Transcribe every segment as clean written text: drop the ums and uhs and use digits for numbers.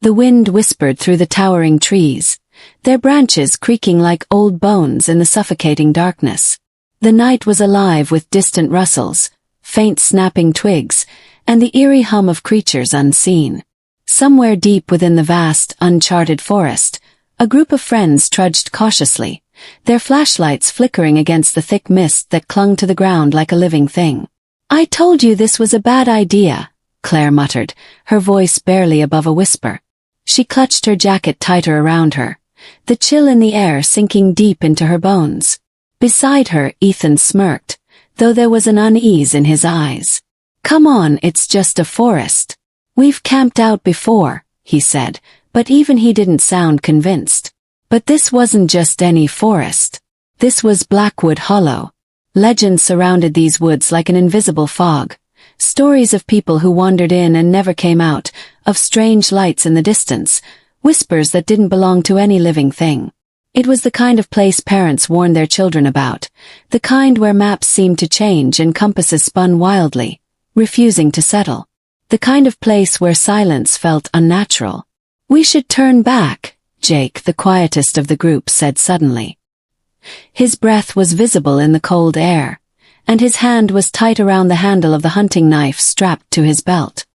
The wind whispered through the towering trees, their branches creaking like old bones in the suffocating darkness. The night was alive with distant rustles, faint snapping twigs, and the eerie hum of creatures unseen. Somewhere deep within the vast, uncharted forest, a group of friends trudged cautiously, their flashlights flickering against the thick mist that clung to the ground like a living thing. "I told you this was a bad idea," Claire muttered, her voice barely above a whisper. She clutched her jacket tighter around her, the chill in the air sinking deep into her bones. Beside her, Ethan smirked, though there was an unease in his eyes. "Come on, it's just a forest. We've camped out before," he said, but even he didn't sound convinced. But this wasn't just any forest. This was Blackwood Hollow. Legends surrounded these woods like an invisible fog. Stories of people who wandered in and never came out, of strange lights in the distance, whispers that didn't belong to any living thing. It was the kind of place parents warned their children about, the kind where maps seemed to change and compasses spun wildly, refusing to settle. The kind of place where silence felt unnatural. "We should turn back," Jake, the quietest of the group, said suddenly. His breath was visible in the cold air, and his hand was tight around the handle of the hunting knife strapped to his belt.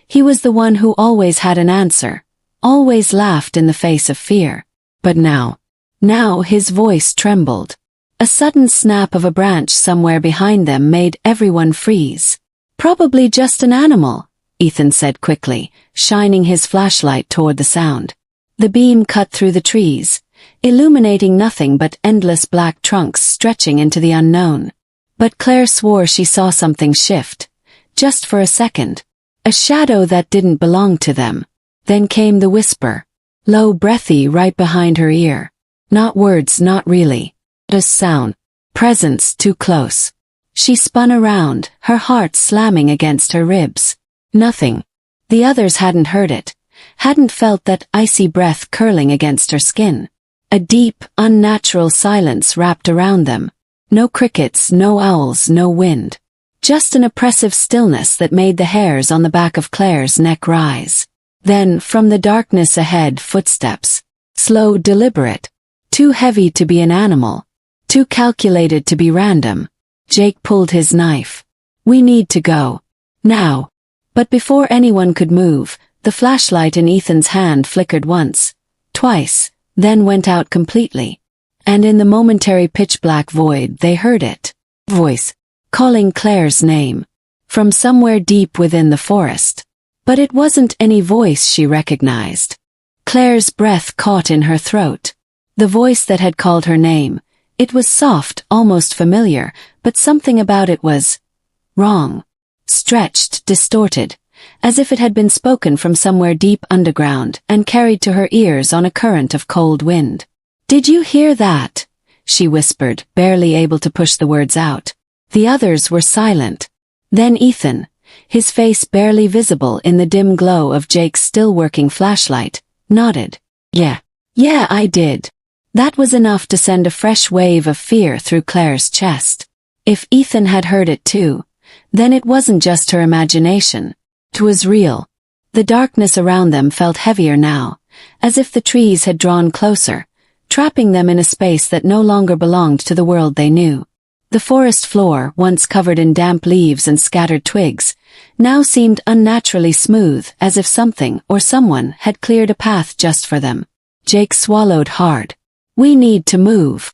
He was the one who always had an answer, always laughed in the face of fear. But now his voice trembled. A sudden snap of a branch somewhere behind them made everyone freeze. "Probably just an animal," Ethan said quickly, shining his flashlight toward the sound. The beam cut through the trees, illuminating nothing but endless black trunks stretching into the unknown. But Claire swore she saw something shift, just for a second. A shadow that didn't belong to them. Then came the whisper, low, breathy, right behind her ear. Not words, not really. Just sound. Presence too close. She spun around, her heart slamming against her ribs. Nothing. The others hadn't heard it, hadn't felt that icy breath curling against her skin. A deep, unnatural silence wrapped around them. No crickets, no owls, no wind. Just an oppressive stillness that made the hairs on the back of Claire's neck rise. Then, from the darkness ahead, footsteps. Slow, deliberate. Too heavy to be an animal. Too calculated to be random. Jake pulled his knife. "We need to go. Now." But before anyone could move, the flashlight in Ethan's hand flickered once, twice, then went out completely. And in the momentary pitch-black void they heard it. Voice. Calling Claire's name. From somewhere deep within the forest. But it wasn't any voice she recognized. Claire's breath caught in her throat. The voice that had called her name. It was soft, almost familiar, but something about it was wrong. Stretched, distorted, as if it had been spoken from somewhere deep underground and carried to her ears on a current of cold wind. "Did you hear that?" she whispered, barely able to push the words out. The others were silent. Then Ethan, his face barely visible in the dim glow of Jake's still-working flashlight, nodded. Yeah, I did." That was enough to send a fresh wave of fear through Claire's chest. If Ethan had heard it too, then it wasn't just her imagination. It was real. The darkness around them felt heavier now, as if the trees had drawn closer, trapping them in a space that no longer belonged to the world they knew. The forest floor, once covered in damp leaves and scattered twigs, now seemed unnaturally smooth, as if something or someone had cleared a path just for them. Jake swallowed hard. "We need to move."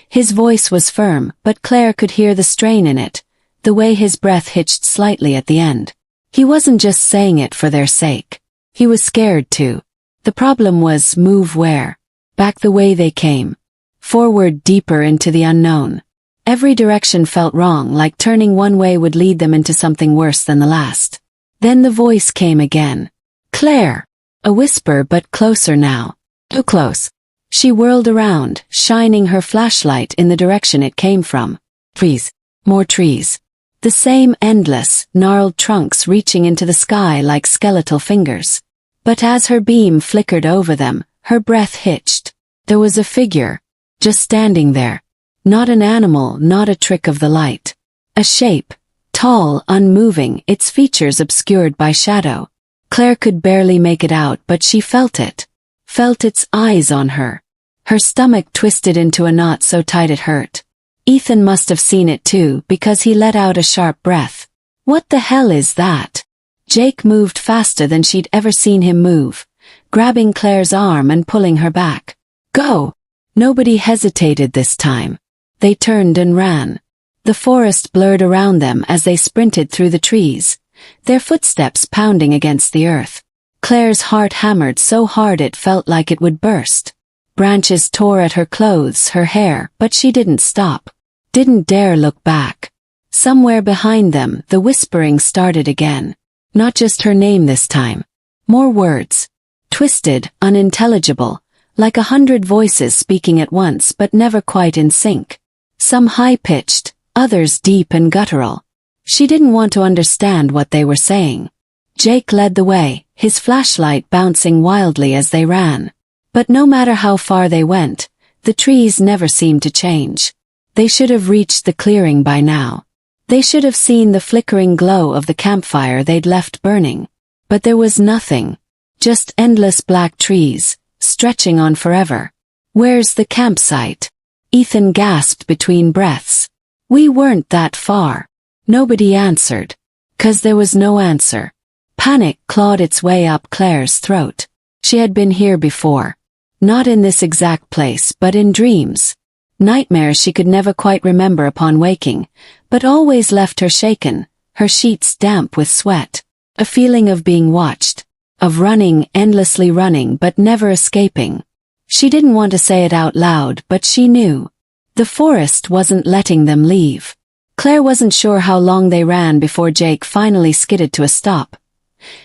His voice was firm, but Claire could hear the strain in it, the way his breath hitched slightly at the end. He wasn't just saying it for their sake. He was scared too. The problem was, move where? Back the way they came. Forward, deeper into the unknown. Every direction felt wrong, like turning one way would lead them into something worse than the last. Then the voice came again. "Claire!" A whisper, but closer now. Too close. She whirled around, shining her flashlight in the direction it came from. Trees. More trees. The same endless, gnarled trunks reaching into the sky like skeletal fingers. But as her beam flickered over them, her breath hitched. There was a figure, just standing there. Not an animal, not a trick of the light. A shape, tall, unmoving, its features obscured by shadow. Claire could barely make it out, but she felt it. Felt its eyes on her. Her stomach twisted into a knot so tight it hurt. Ethan must have seen it too, because he let out a sharp breath. What the hell is that? Jake moved faster than she'd ever seen him move, grabbing Claire's arm and pulling her back. Go! Nobody hesitated this time. They turned and ran. The forest blurred around them as they sprinted through the trees, their footsteps pounding against the earth. Claire's heart hammered so hard it felt like it would burst. Branches tore at her clothes, her hair, but she didn't stop. Didn't dare look back. Somewhere behind them, the whispering started again. Not just her name this time. More words. Twisted, unintelligible, like 100 voices speaking at once but never quite in sync. Some high-pitched, others deep and guttural. She didn't want to understand what they were saying. Jake led the way, his flashlight bouncing wildly as they ran. But no matter how far they went, the trees never seemed to change. They should have reached the clearing by now. They should have seen the flickering glow of the campfire they'd left burning. But there was nothing. Just endless black trees, stretching on forever. Where's the campsite? Ethan gasped between breaths. We weren't that far. Nobody answered. 'Cause there was no answer. Panic clawed its way up Claire's throat. She had been here before. Not in this exact place, but in dreams. Nightmares she could never quite remember upon waking, but always left her shaken, her sheets damp with sweat. A feeling of being watched. Of running, endlessly running but never escaping. She didn't want to say it out loud, but she knew. The forest wasn't letting them leave. Claire wasn't sure how long they ran before Jake finally skidded to a stop.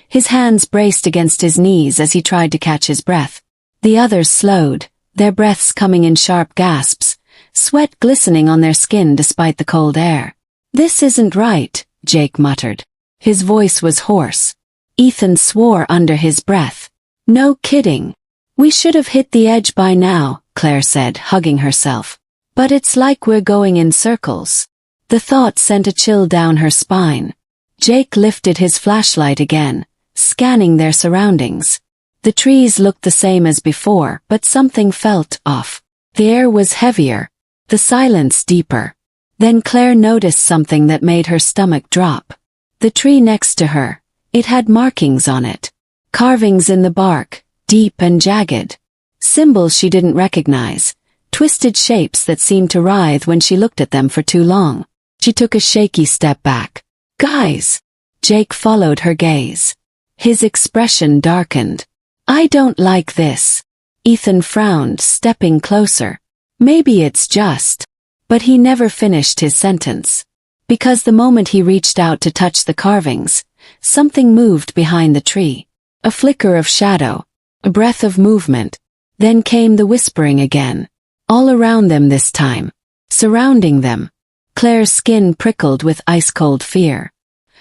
His hands braced against his knees as he tried to catch his breath. The others slowed, their breaths coming in sharp gasps, sweat glistening on their skin despite the cold air. This isn't right, Jake muttered. His voice was hoarse. Ethan swore under his breath. No kidding. We should have hit the edge by now, Claire said, hugging herself. But it's like we're going in circles. The thought sent a chill down her spine. Jake lifted his flashlight again, scanning their surroundings. The trees looked the same as before, but something felt off. The air was heavier, the silence deeper. Then Claire noticed something that made her stomach drop. The tree next to her. It had markings on it. Carvings in the bark, deep and jagged. Symbols she didn't recognize. Twisted shapes that seemed to writhe when she looked at them for too long. She took a shaky step back. Guys! Jake followed her gaze. His expression darkened. I don't like this. Ethan frowned, stepping closer. Maybe it's just. But he never finished his sentence. Because the moment he reached out to touch the carvings, something moved behind the tree. A flicker of shadow. A breath of movement. Then came the whispering again. All around them this time. Surrounding them. Claire's skin prickled with ice-cold fear.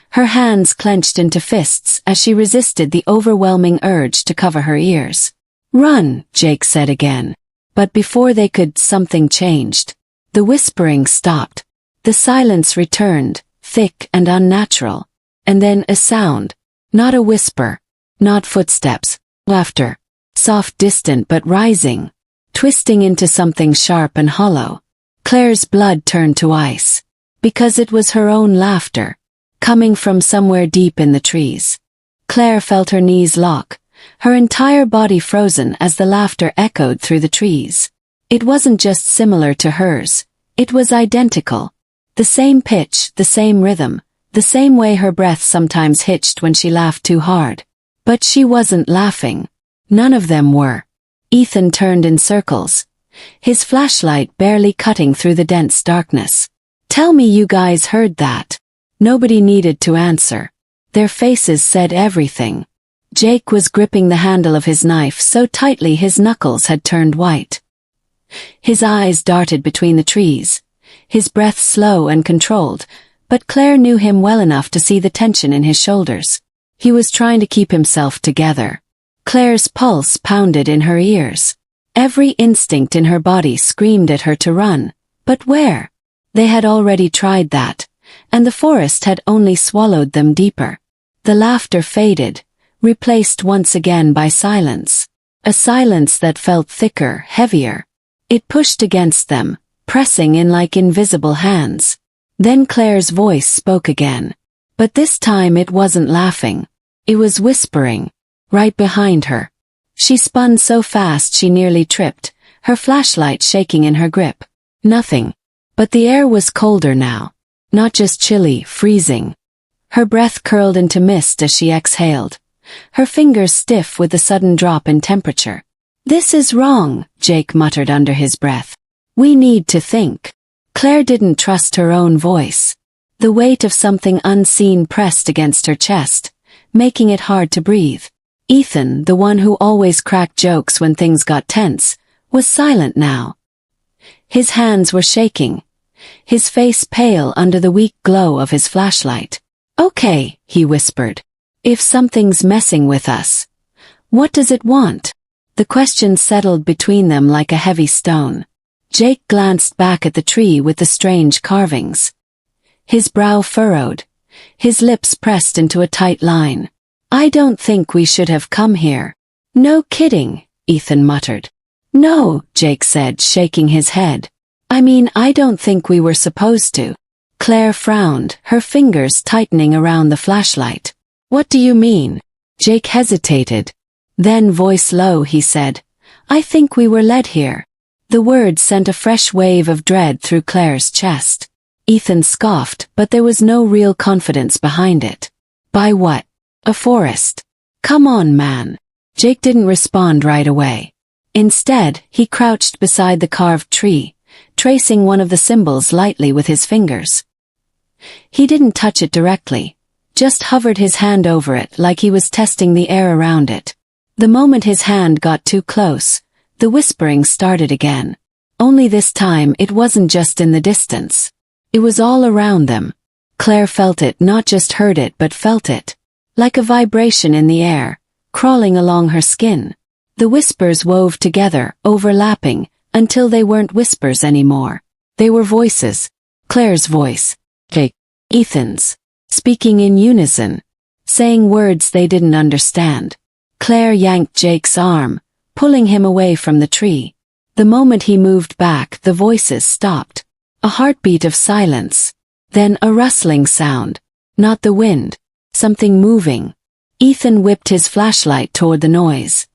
Her hands clenched into fists as she resisted the overwhelming urge to cover her ears. Run, Jake said again. But before they could, something changed. The whispering stopped. The silence returned, thick and unnatural. And then a sound. Not a whisper. Not footsteps. Laughter. Soft, distant but rising. Twisting into something sharp and hollow. Claire's blood turned to ice. Because it was her own laughter. Coming from somewhere deep in the trees. Claire felt her knees lock, her entire body frozen as the laughter echoed through the trees. It wasn't just similar to hers, it was identical. The same pitch, the same rhythm, the same way her breath sometimes hitched when she laughed too hard. But she wasn't laughing. None of them were. Ethan turned in circles, his flashlight barely cutting through the dense darkness. Tell me you guys heard that. Nobody needed to answer. Their faces said everything. Jake was gripping the handle of his knife so tightly his knuckles had turned white. His eyes darted between the trees, his breath slow and controlled, but Claire knew him well enough to see the tension in his shoulders. He was trying to keep himself together. Claire's pulse pounded in her ears. Every instinct in her body screamed at her to run. But where? They had already tried that. And the forest had only swallowed them deeper. The laughter faded, replaced once again by silence. A silence that felt thicker, heavier. It pushed against them, pressing in like invisible hands. Then Claire's voice spoke again. But this time it wasn't laughing. It was whispering. Right behind her. She spun so fast she nearly tripped, her flashlight shaking in her grip. Nothing. But the air was colder now. Not just chilly, freezing. Her breath curled into mist as she exhaled. Her fingers stiff with the sudden drop in temperature. "This is wrong," Jake muttered under his breath. "We need to think." Claire didn't trust her own voice. The weight of something unseen pressed against her chest, making it hard to breathe. Ethan, the one who always cracked jokes when things got tense, was silent now. His hands were shaking, his face pale under the weak glow of his flashlight. "Okay," he whispered. "If something's messing with us, what does it want?" The question settled between them like a heavy stone. Jake glanced back at the tree with the strange carvings. His brow furrowed, his lips pressed into a tight line. "I don't think we should have come here." "No kidding," Ethan muttered. "No," Jake said, shaking his head. "I mean, I don't think we were supposed to." Claire frowned, her fingers tightening around the flashlight. "What do you mean?" Jake hesitated. Then, voice low, he said, "I think we were led here." The words sent a fresh wave of dread through Claire's chest. Ethan scoffed, but there was no real confidence behind it. "By what? A forest? Come on, man." Jake didn't respond right away. Instead, he crouched beside the carved tree, tracing one of the symbols lightly with his fingers. He didn't touch it directly, just hovered his hand over it like he was testing the air around it. The moment his hand got too close, the whispering started again. Only this time it wasn't just in the distance. It was all around them. Claire felt it, not just heard it but felt it. Like a vibration in the air, crawling along her skin. The whispers wove together, overlapping, until they weren't whispers anymore. They were voices. Claire's voice. Jake. Ethan's. Speaking in unison. Saying words they didn't understand. Claire yanked Jake's arm, pulling him away from the tree. The moment he moved back, the voices stopped. A heartbeat of silence. Then a rustling sound. Not the wind. Something moving. Ethan whipped his flashlight toward the noise.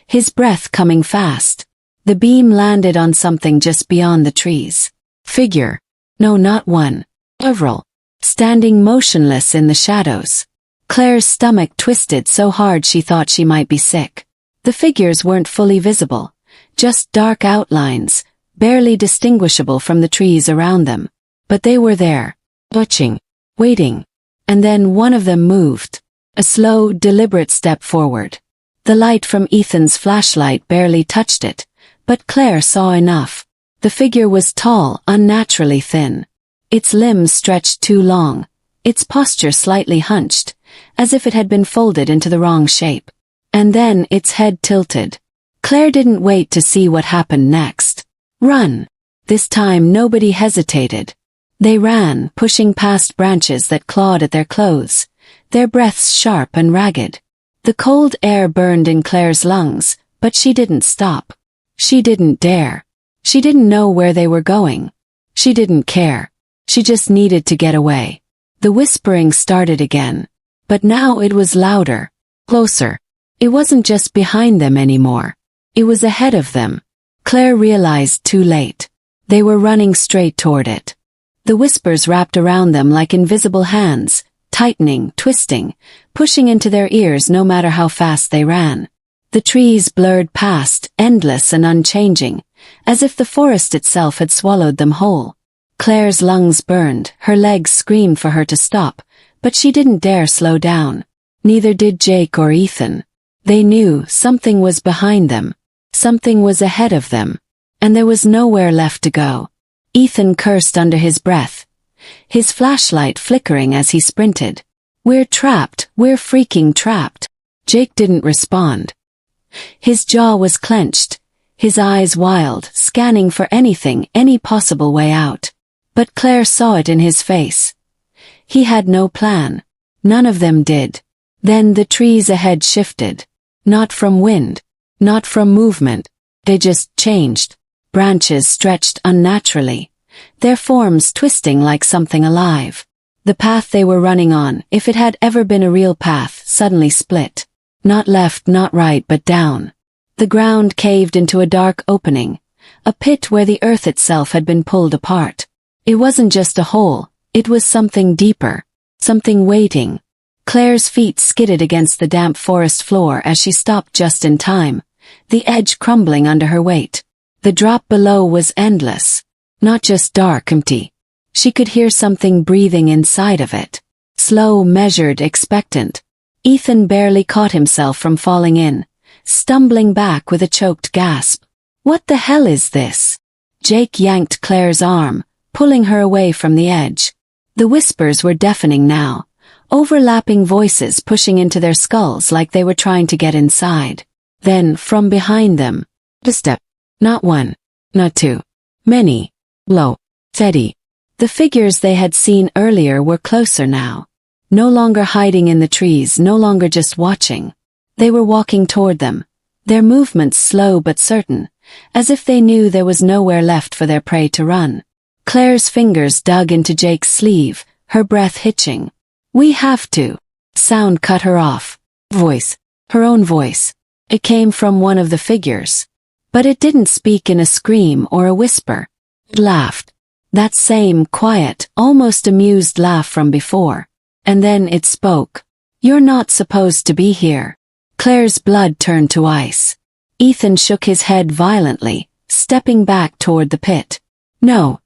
His breath coming fast. The beam landed on something just beyond the trees. Figure. No, not one. Several. Standing motionless in the shadows. Claire's stomach twisted so hard she thought she might be sick. The figures weren't fully visible. Just dark outlines, barely distinguishable from the trees around them. But they were there. Watching. Waiting. And then one of them moved. A slow, deliberate step forward. The light from Ethan's flashlight barely touched it, but Claire saw enough. The figure was tall, unnaturally thin. Its limbs stretched too long, its posture slightly hunched, as if it had been folded into the wrong shape. And then its head tilted. Claire didn't wait to see what happened next. Run! This time nobody hesitated. They ran, pushing past branches that clawed at their clothes, their breaths sharp and ragged. The cold air burned in Claire's lungs, but she didn't stop. She didn't dare. She didn't know where they were going. She didn't care. She just needed to get away. The whispering started again. But now it was louder. Closer. It wasn't just behind them anymore. It was ahead of them. Claire realized too late. They were running straight toward it. The whispers wrapped around them like invisible hands, tightening, twisting, pushing into their ears no matter how fast they ran. The trees blurred past, endless and unchanging, as if the forest itself had swallowed them whole. Claire's lungs burned, her legs screamed for her to stop, but she didn't dare slow down. Neither did Jake or Ethan. They knew something was behind them. Something was ahead of them. And there was nowhere left to go. Ethan cursed under his breath, his flashlight flickering as he sprinted. "We're trapped, we're freaking trapped." Jake didn't respond. His jaw was clenched, his eyes wild, scanning for anything, any possible way out. But Claire saw it in his face. He had no plan. None of them did. Then the trees ahead shifted. Not from wind, not from movement. They just changed. Branches stretched unnaturally, their forms twisting like something alive. The path they were running on, if it had ever been a real path, suddenly split. Not left, not right, but down. The ground caved into a dark opening, a pit where the earth itself had been pulled apart. It wasn't just a hole, it was something deeper, something waiting. Claire's feet skidded against the damp forest floor as she stopped just in time, the edge crumbling under her weight. The drop below was endless, not just dark, empty. She could hear something breathing inside of it. Slow, measured, expectant. Ethan barely caught himself from falling in, stumbling back with a choked gasp. What the hell is this? Jake yanked Claire's arm, pulling her away from the edge. The whispers were deafening now, overlapping voices pushing into their skulls like they were trying to get inside. Then, from behind them, a step. Not one, not two. Many. Low. Steady. The figures they had seen earlier were closer now. No longer hiding in the trees, no longer just watching. They were walking toward them, their movements slow but certain, as if they knew there was nowhere left for their prey to run. Claire's fingers dug into Jake's sleeve, her breath hitching. "We have to." Sound cut her off. Voice. Her own voice. It came from one of the figures. But it didn't speak in a scream or a whisper. It laughed. That same quiet, almost amused laugh from before. And then it spoke. "You're not supposed to be here." Claire's blood turned to ice. Ethan shook his head violently, stepping back toward the pit. No,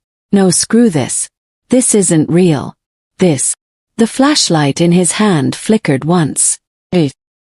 screw this. This isn't real. This. The flashlight in his hand flickered once.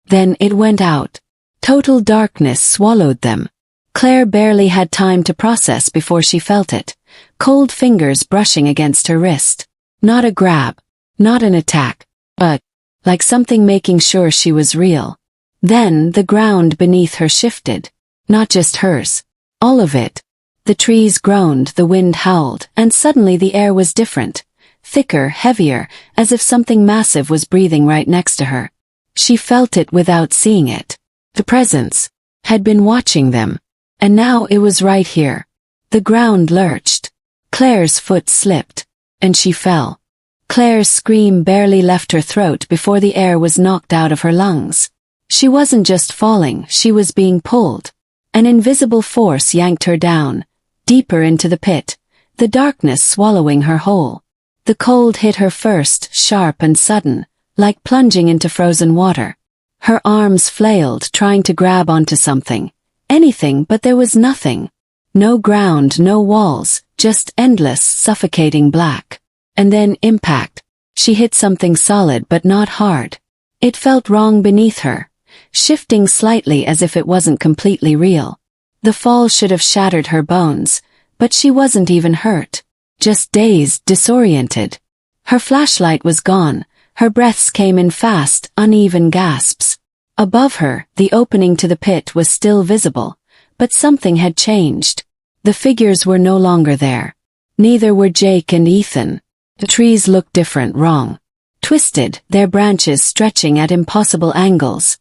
Then it went out. Total darkness swallowed them. Claire barely had time to process before she felt it, cold fingers brushing against her wrist. Not a grab, not an attack, but like something making sure she was real. Then the ground beneath her shifted. Not just hers. All of it. The trees groaned, the wind howled, and suddenly the air was different. Thicker, heavier, as if something massive was breathing right next to her. She felt it without seeing it. The presence had been watching them. And now it was right here. The ground lurched. Claire's foot slipped. And she fell. Claire's scream barely left her throat before the air was knocked out of her lungs. She wasn't just falling, she was being pulled. An invisible force yanked her down, deeper into the pit, the darkness swallowing her whole. The cold hit her first, sharp and sudden, like plunging into frozen water. Her arms flailed, trying to grab onto something. Anything, but there was nothing. No ground, no walls, just endless, suffocating black. And then impact. She hit something solid but not hard. It felt wrong beneath her, shifting slightly as if it wasn't completely real. The fall should have shattered her bones, but she wasn't even hurt. Just dazed, disoriented. Her flashlight was gone, her breaths came in fast, uneven gasps. Above her, the opening to the pit was still visible, but something had changed. The figures were no longer there. Neither were Jake and Ethan. The trees looked different, wrong. Twisted, their branches stretching at impossible angles,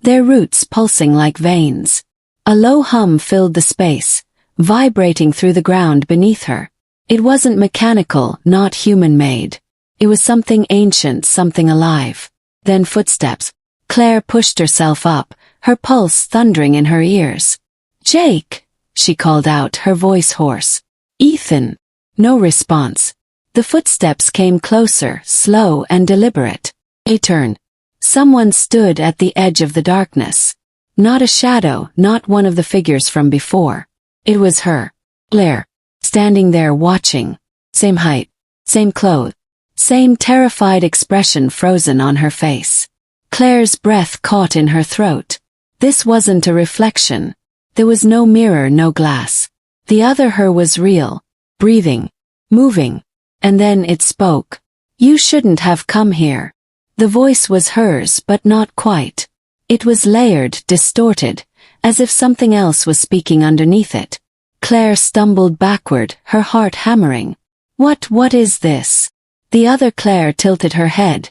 their roots pulsing like veins. A low hum filled the space, vibrating through the ground beneath her. It wasn't mechanical, not human-made. It was something ancient, something alive. Then footsteps. Claire pushed herself up, her pulse thundering in her ears. "Jake!" she called out, her voice hoarse. "Ethan!" No response. The footsteps came closer, slow and deliberate. They turned. Someone stood at the edge of the darkness. Not a shadow, not one of the figures from before. It was her. Claire. Standing there watching. Same height. Same clothes. Same terrified expression frozen on her face. Claire's breath caught in her throat. This wasn't a reflection. There was no mirror, no glass. The other her was real. Breathing. Moving. And then it spoke. "You shouldn't have come here." The voice was hers, but not quite. It was layered, distorted, as if something else was speaking underneath it. Claire stumbled backward, her heart hammering. What is this?" The other Claire tilted her head,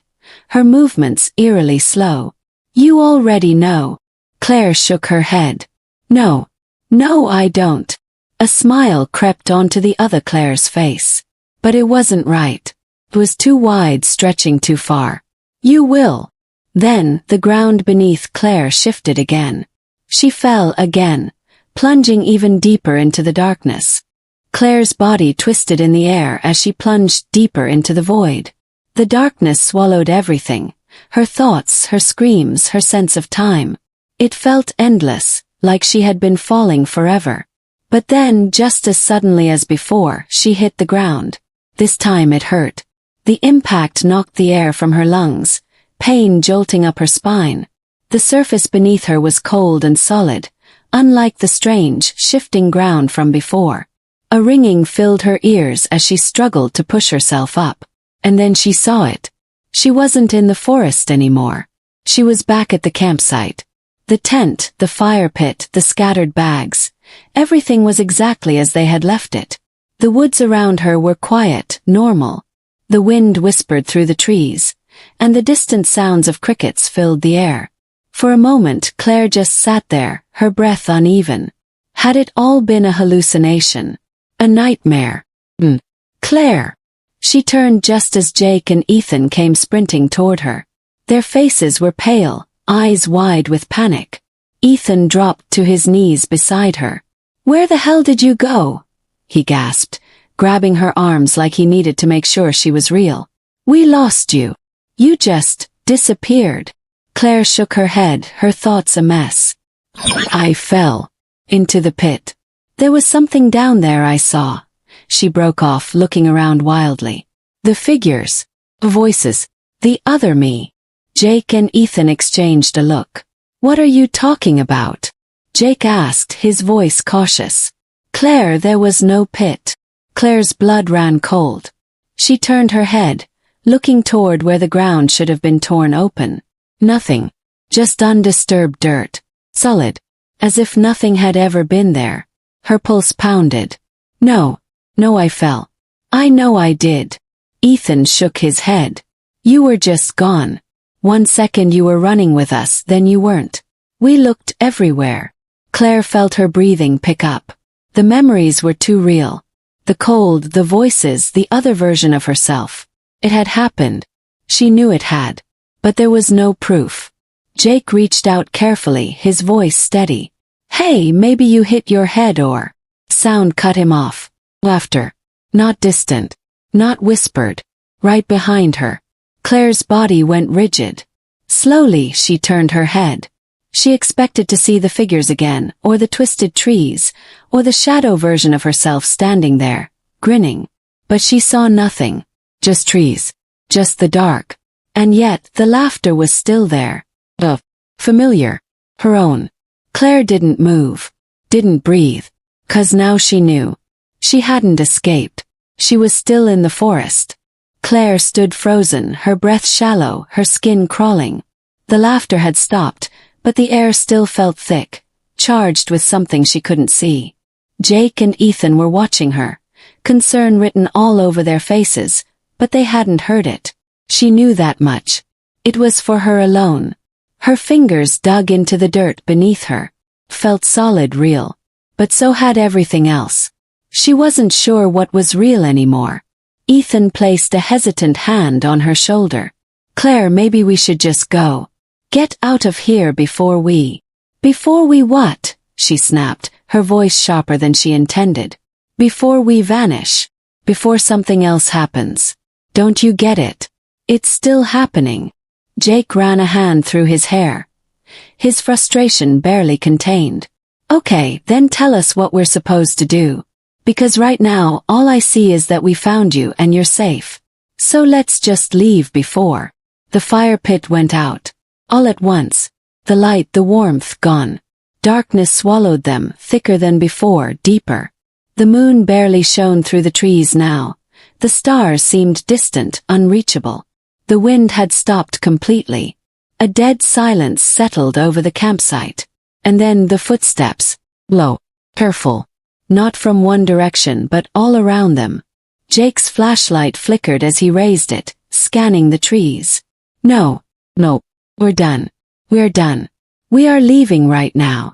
her movements eerily slow. You already know. Claire shook her head. No. No, I don't. A smile crept onto the other Claire's face. But it wasn't right. It was too wide, stretching too far. You will. Then, the ground beneath Claire shifted again. She fell again, plunging even deeper into the darkness. Claire's body twisted in the air as she plunged deeper into the void. The darkness swallowed everything, her thoughts, her screams, her sense of time. It felt endless, like she had been falling forever. But then, just as suddenly as before, she hit the ground. This time it hurt. The impact knocked the air from her lungs, pain jolting up her spine. The surface beneath her was cold and solid, unlike the strange, shifting ground from before. A ringing filled her ears as she struggled to push herself up. And then she saw it. She wasn't in the forest anymore. She was back at the campsite. The tent, the fire pit, the scattered bags. Everything was exactly as they had left it. The woods around her were quiet, normal. The wind whispered through the trees, and the distant sounds of crickets filled the air. For a moment Claire just sat there, her breath uneven. Had it all been a hallucination? A nightmare? Claire! She turned just as Jake and Ethan came sprinting toward her. Their faces were pale, eyes wide with panic. Ethan dropped to his knees beside her. "Where the hell did you go?" he gasped, grabbing her arms like he needed to make sure she was real. "We lost you. You just disappeared." Claire shook her head, her thoughts a mess. "I fell into the pit. There was something down there I saw." She broke off, looking around wildly. The figures, voices, the other me. Jake and Ethan exchanged a look. "What are you talking about?" Jake asked, his voice cautious. "Claire, there was no pit." Claire's blood ran cold. She turned her head, looking toward where the ground should have been torn open. Nothing. Just undisturbed dirt. Solid. As if nothing had ever been there. Her pulse pounded. No, I fell. "I know I did." Ethan shook his head. "You were just gone. 1 second you were running with us, then you weren't. We looked everywhere." Claire felt her breathing pick up. The memories were too real. The cold, the voices, the other version of herself. It had happened. She knew it had. But there was no proof. Jake reached out carefully, his voice steady. "Hey, maybe you hit your head or..." Sound cut him off. Laughter. Not distant. Not whispered. Right behind her. Claire's body went rigid. Slowly, she turned her head. She expected to see the figures again, or the twisted trees, or the shadow version of herself standing there, grinning. But she saw nothing. Just trees. Just the dark. And yet, the laughter was still there. Familiar. Her own. Claire didn't move. Didn't breathe. 'Cause now she knew. She hadn't escaped. She was still in the forest. Claire stood frozen, her breath shallow, her skin crawling. The laughter had stopped, but the air still felt thick, charged with something she couldn't see. Jake and Ethan were watching her, concern written all over their faces, but they hadn't heard it. She knew that much. It was for her alone. Her fingers dug into the dirt beneath her. Felt solid, real. But so had everything else. She wasn't sure what was real anymore. Ethan placed a hesitant hand on her shoulder. "Claire, maybe we should just go. Get out of here before we..." "Before we what?" she snapped, her voice sharper than she intended. "Before we vanish. Before something else happens. Don't you get it? It's still happening." Jake ran a hand through his hair. His frustration barely contained. "Okay, then tell us what we're supposed to do. Because right now, all I see is that we found you and you're safe. So let's just leave before..." The fire pit went out. All at once. The light, the warmth, gone. Darkness swallowed them, thicker than before, deeper. The moon barely shone through the trees now. The stars seemed distant, unreachable. The wind had stopped completely. A dead silence settled over the campsite. And then the footsteps. Low. Careful. Not from one direction but all around them. Jake's flashlight flickered as he raised it, scanning the trees. No, no, we're done. We're done. We are leaving right now.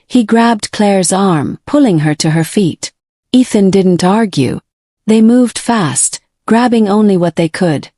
He grabbed Claire's arm, pulling her to her feet. Ethan didn't argue. They moved fast, grabbing only what they could.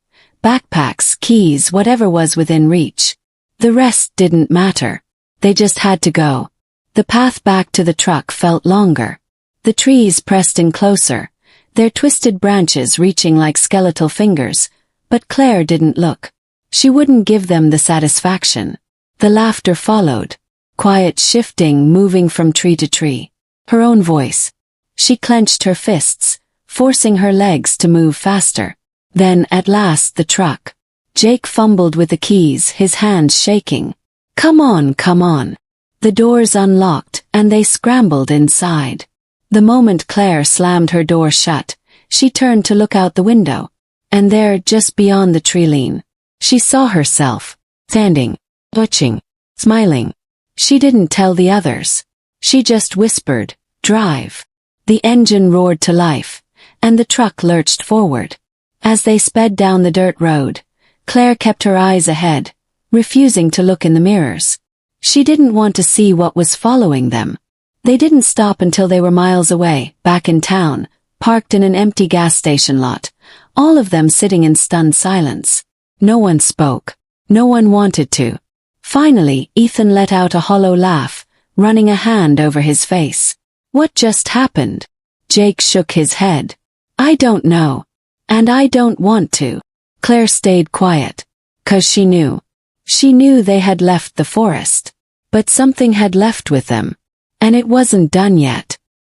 Backpacks, keys, whatever was within reach. The rest didn't matter. They just had to go. The path back to the truck felt longer. The trees pressed in closer, their twisted branches reaching like skeletal fingers, but Claire didn't look. She wouldn't give them the satisfaction. The laughter followed. Quiet shifting, moving from tree to tree. Her own voice. She clenched her fists, forcing her legs to move faster. Then, at last, the truck. Jake fumbled with the keys, his hands shaking. Come on, come on. The doors unlocked, and they scrambled inside. The moment Claire slammed her door shut, she turned to look out the window. And there, just beyond the tree line, she saw herself, standing, watching, smiling. She didn't tell the others. She just whispered, "Drive." The engine roared to life, and the truck lurched forward. As they sped down the dirt road, Claire kept her eyes ahead, refusing to look in the mirrors. She didn't want to see what was following them. They didn't stop until they were miles away, back in town, parked in an empty gas station lot, all of them sitting in stunned silence. No one spoke. No one wanted to. Finally, Ethan let out a hollow laugh, running a hand over his face. What just happened? Jake shook his head. I don't know. And I don't want to. Claire stayed quiet. 'Cause she knew. She knew they had left the forest. But something had left with them. And it wasn't done yet.